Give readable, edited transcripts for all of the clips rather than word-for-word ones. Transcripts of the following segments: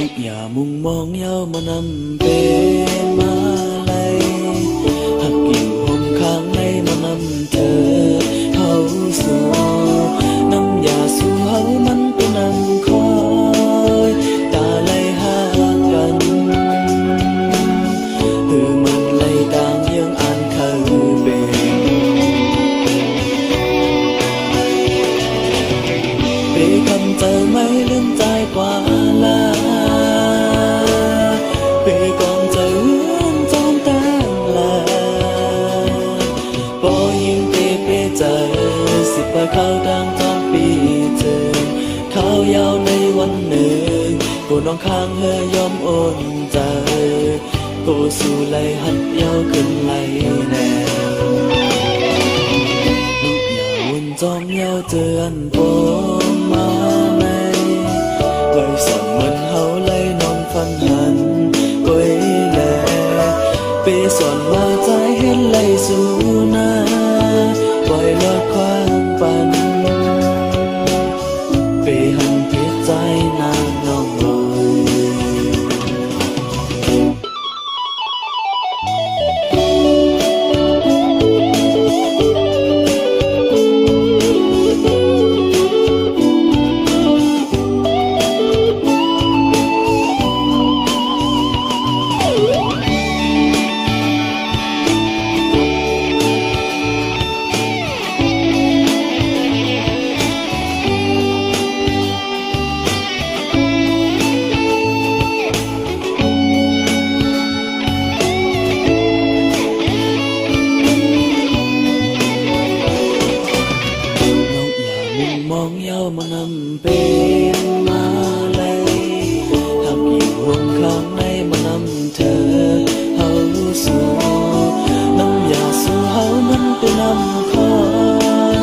กอย่ามุ่งมองเย้ามานำเป็นมาลัยหักกิ่งห่มข้างในมานำเธอเขาสู่น้ำยาสู่เฮามันเป็นนำคอยตาไหลหากันมันไหลต่างยังอ่านเขาเป็นคำเจอไม่ลืมใจกว่าลาเปก่อนเจอจอมตาลาปอยิงเปใจสิบปะเข้าดังจอมปีเจอข้าวยาวในวันหนึ่งกูน้องข้างเฮยอมโอนใจกูสู่ไหลหัดยาวขึ้นไหลแนวลูกอย่าวนจอมยาวเจือนปมมาในไว้สั่งมันเฮาไหลนอนฟันหันก้อยแลเปส่วนว่าใจเห็นไหลสู่หน้าปล่อยลอดความปันเปหันเพียใจนางน้องลอยมองเย้ามานำเป็นมาลัยหักกิ่งห่วงข้างในมานำเธอเฮาสู่น้ำยาสู่เฮามันเป็นนำคอ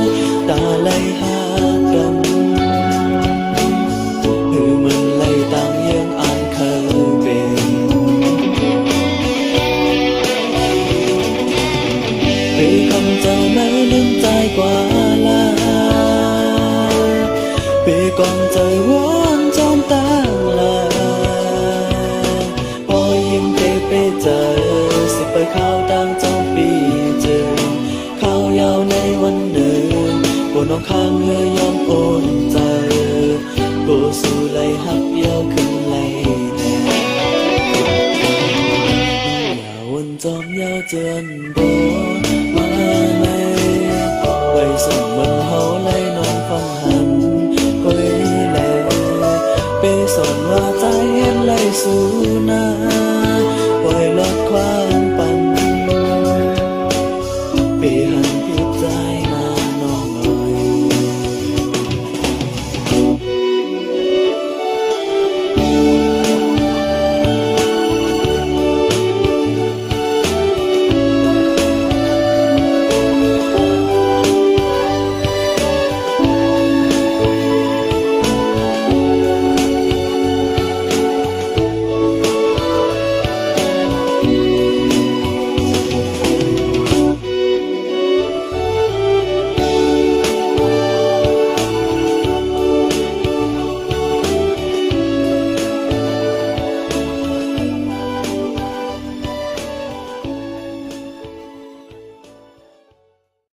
ยตาไหลหากันมันไหลต่างยังอ่านเขาเป็นคำเจ้าไม่ลืมใจกว่าลาเปก่อนใจวอนจอมตาลาพอยิ้มเปใจสิไปข้าวดังจอมปีเจอข้าวยาวในวันเดินโกน้องข้างเฮยยอมโอนใจโกสู่ไหลหักยาวขึ้นไหลแนอย่าวนจอมยาวเจือนโบมาในไว้ส่งมันเฮาไหลนอนฟังหันก้อยแลเปสอนว่าใจเห็นไหลสู่หน้า